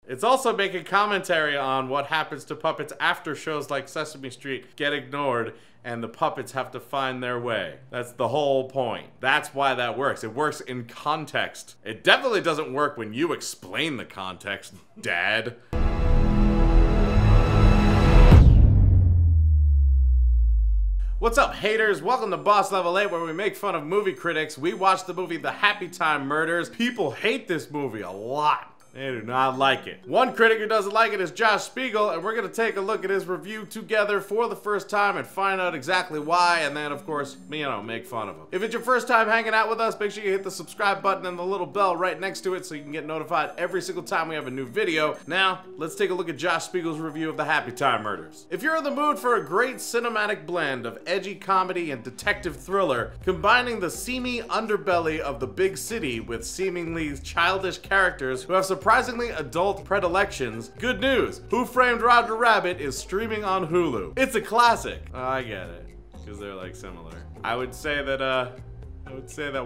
It's also making commentary on what happens to puppets after shows like Sesame Street get ignored and the puppets have to find their way. That's the whole point. That's why that works. It works in context. It definitely doesn't work when you explain the context, Dad. What's up, haters? Welcome to Boss Level 8, where we make fun of movie critics. We watched the movie The Happytime Murders. People hate this movie a lot. They do not like it. One critic who doesn't like it is Josh Spiegel, and we're gonna take a look at his review together for the first time and find out exactly why, and then, of course, make fun of him. If it's your first time hanging out with us, make sure you hit the subscribe button and the little bell right next to it so you can get notified every single time we have a new video. Now, let's take a look at Josh Spiegel's review of The Happytime Murders. If you're in the mood for a great cinematic blend of edgy comedy and detective thriller, combining the seamy underbelly of the big city with seemingly childish characters who have surprisingly adult predilections, good news! Who Framed Roger Rabbit is streaming on Hulu. It's a classic. Oh, I get it, because they're like similar. I would say that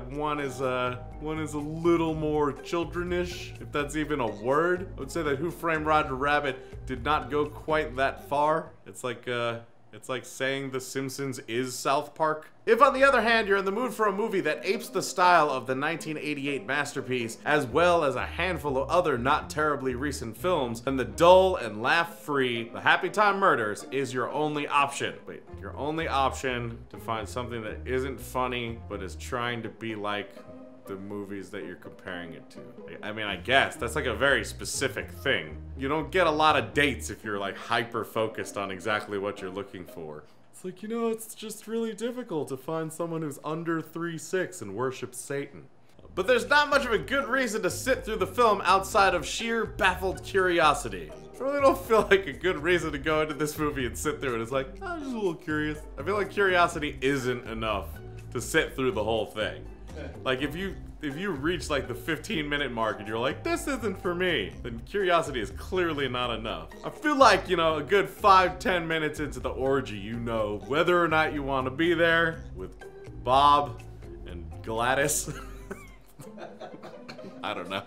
one is a little more childrenish, if that's even a word. I would say that Who Framed Roger Rabbit did not go quite that far. It's like saying The Simpsons is South Park. If, on the other hand, you're in the mood for a movie that apes the style of the 1988 masterpiece, as well as a handful of other not terribly recent films, then the dull and laugh-free The Happytime Murders is your only option. Wait, your only option to find something that isn't funny, but is trying to be like the movies that you're comparing it to. I mean, I guess that's like a very specific thing. You don't get a lot of dates if you're like hyper-focused on exactly what you're looking for. It's like, it's just really difficult to find someone who's under 3'6" and worships Satan. But there's not much of a good reason to sit through the film outside of sheer baffled curiosity. I really don't feel like a good reason to go into this movie and sit through it. It's like, I'm just a little curious. I feel like curiosity isn't enough to sit through the whole thing. Like, if you reach like the 15-minute mark and you're like, this isn't for me, then curiosity is clearly not enough. I feel like, a good 5-10 minutes into the orgy, you know whether or not you want to be there with Bob and Gladys. I don't know.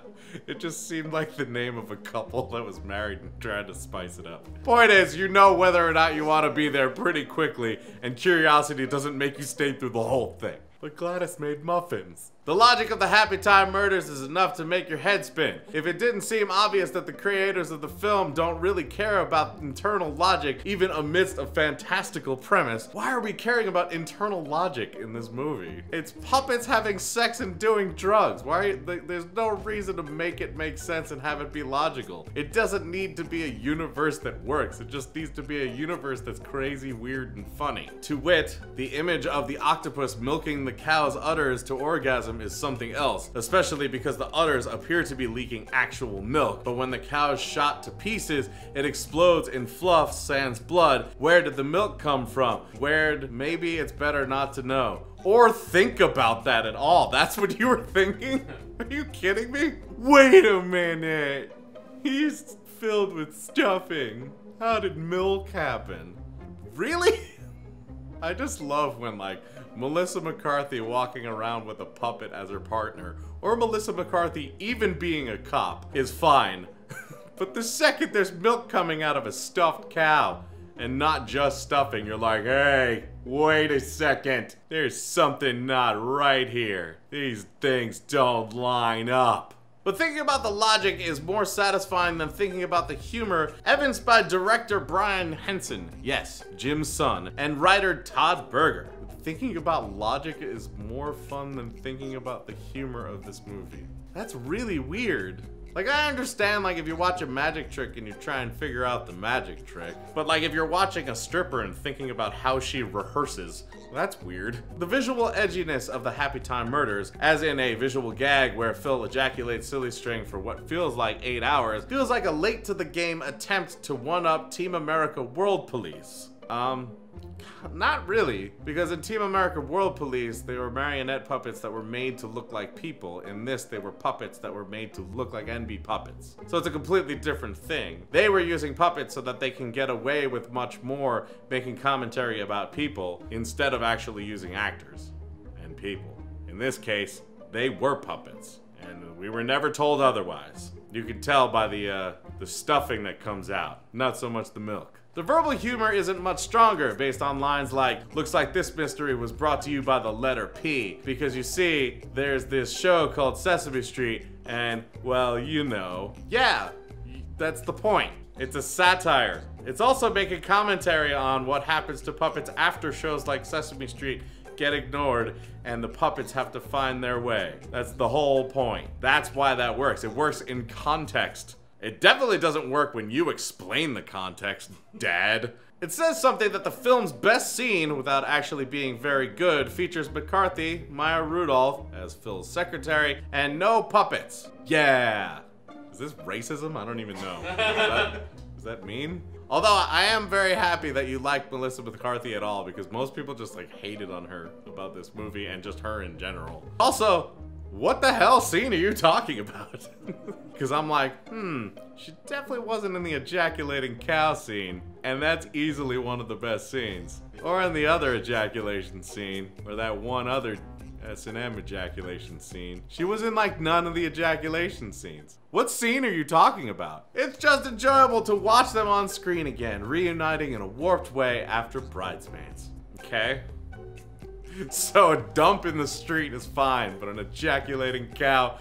It just seemed like the name of a couple that was married and tried to spice it up. Point is, you know whether or not you want to be there pretty quickly, and curiosity doesn't make you stay through the whole thing. But Gladys made muffins. The logic of The Happytime Murders is enough to make your head spin. If it didn't seem obvious that the creators of the film don't really care about internal logic, even amidst a fantastical premise, why are we caring about internal logic in this movie? It's puppets having sex and doing drugs. There's no reason to make it make sense and have it be logical. It doesn't need to be a universe that works. It just needs to be a universe that's crazy, weird, and funny. To wit, the image of the octopus milking the cow's udders to orgasm is something else, especially because the udders appear to be leaking actual milk, but when the cow is shot to pieces, it explodes in fluff sans blood. Where did the milk come from? Maybe it's better not to know. Or think about that at all. That's what you were thinking? Are you kidding me? Wait a minute. He's filled with stuffing. How did milk happen? Really? I just love when, like, Melissa McCarthy walking around with a puppet as her partner, or Melissa McCarthy even being a cop, is fine. But the second there's milk coming out of a stuffed cow, and not just stuffing, you're like, hey, wait a second. There's something not right here. These things don't line up. But thinking about the logic is more satisfying than thinking about the humor, evidenced by director Brian Henson, yes, Jim's son, and writer Todd Berger. Thinking about logic is more fun than thinking about the humor of this movie. That's really weird. Like, I understand, like, if you watch a magic trick and you try and figure out the magic trick, but like, if you're watching a stripper and thinking about how she rehearses, that's weird. The visual edginess of The Happytime Murders, as in a visual gag where Phil ejaculates silly string for what feels like 8 hours, feels like a late-to-the-game attempt to one-up Team America World Police. Not really, because in Team America World Police, they were marionette puppets that were made to look like people. In this, they were puppets that were made to look like NB puppets. So it's a completely different thing. They were using puppets so that they can get away with much more making commentary about people instead of actually using actors and people. In this case, they were puppets, and we were never told otherwise. You can tell by the stuffing that comes out, not so much the milk. The verbal humor isn't much stronger based on lines like, looks like this mystery was brought to you by the letter P. Because you see, there's this show called Sesame Street and, well, you know. Yeah, that's the point. It's a satire. It's also making commentary on what happens to puppets after shows like Sesame Street get ignored and the puppets have to find their way. That's the whole point. That's why that works. It works in context. It definitely doesn't work when you explain the context, Dad. It says something that the film's best scene, without actually being very good, features McCarthy, Maya Rudolph, as Phil's secretary, and no puppets. Yeah. Is this racism? I don't even know. Does that mean? Although I am very happy that you like Melissa McCarthy at all, because most people just like hated on her about this movie and just her in general. Also, what the hell scene are you talking about? Because I'm like, she definitely wasn't in the ejaculating cow scene, and that's easily one of the best scenes. Or in the other ejaculation scene, or that one other S&M ejaculation scene. She was in like none of the ejaculation scenes. What scene are you talking about? It's just enjoyable to watch them on screen again, reuniting in a warped way after Bridesmaids. Okay? So a dump in the street is fine, but an ejaculating cow,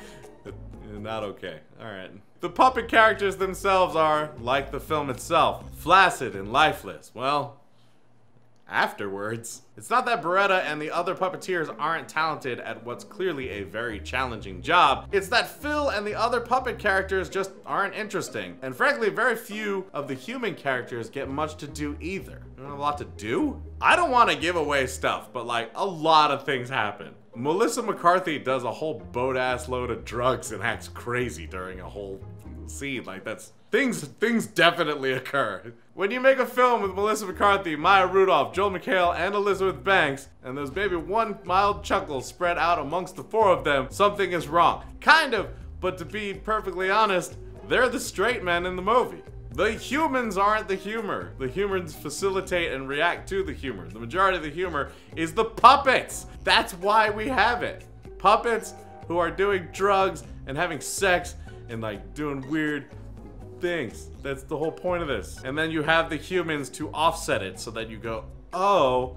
not okay. Alright. The puppet characters themselves are, like the film itself, flaccid and lifeless. Well, afterwards. It's not that Barretta and the other puppeteers aren't talented at what's clearly a very challenging job. It's that Phil and the other puppet characters just aren't interesting. And frankly, very few of the human characters get much to do either. You know, a lot to do? I don't want to give away stuff, but like a lot of things happen. Melissa McCarthy does a whole boat-ass load of drugs and acts crazy during a whole scene. Like that's... Things definitely occur. When you make a film with Melissa McCarthy, Maya Rudolph, Joel McHale, and Elizabeth Banks, and there's maybe one mild chuckle spread out amongst the four of them, something is wrong. Kind of, but to be perfectly honest, they're the straight men in the movie. The humans aren't the humor. The humans facilitate and react to the humor. The majority of the humor is the puppets. That's why we have it. Puppets who are doing drugs and having sex and like doing weird things. That's the whole point of this. And then you have the humans to offset it so that you go, oh,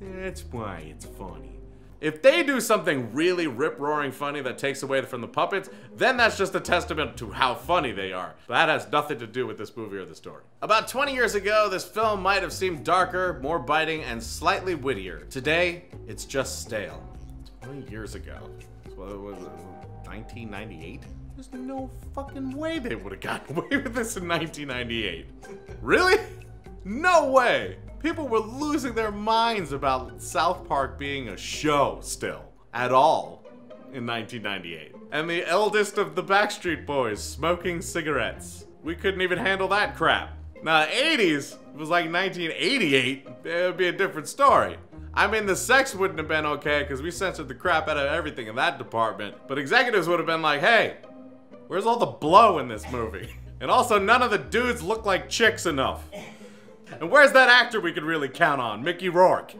that's why it's funny. If they do something really rip-roaring funny that takes away from the puppets, then that's just a testament to how funny they are. That has nothing to do with this movie or the story. About 20 years ago, this film might have seemed darker, more biting, and slightly wittier. Today, it's just stale. 20 years ago. What was it? 1998? There's no fucking way they would have gotten away with this in 1998. Really? No way! People were losing their minds about South Park being a show still. At all. In 1998. And the eldest of the Backstreet Boys smoking cigarettes. We couldn't even handle that crap. Now, the 80s, it was like 1988, it would be a different story. I mean, the sex wouldn't have been okay because we censored the crap out of everything in that department. But executives would have been like, hey, where's all the blow in this movie? And also, none of the dudes look like chicks enough. And where's that actor we could really count on? Mickey Rourke.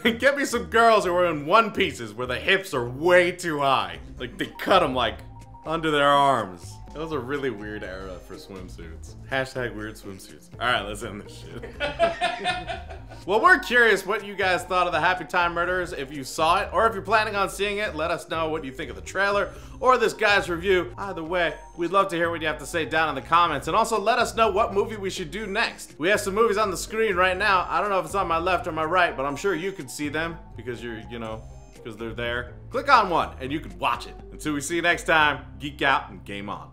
Get me some girls who are in one pieces where the hips are way too high. Like, they cut them, like, under their arms. That was a really weird era for swimsuits. Hashtag weird swimsuits. Alright, let's end this shit. Well, we're curious what you guys thought of the Happytime Murders. If you saw it, or if you're planning on seeing it, let us know what you think of the trailer, or this guy's review. Either way, we'd love to hear what you have to say down in the comments, and also let us know what movie we should do next. We have some movies on the screen right now. I don't know if it's on my left or my right, but I'm sure you could see them, because you're, you know, because they're there. Click on one, and you can watch it. Until we see you next time, geek out and game on.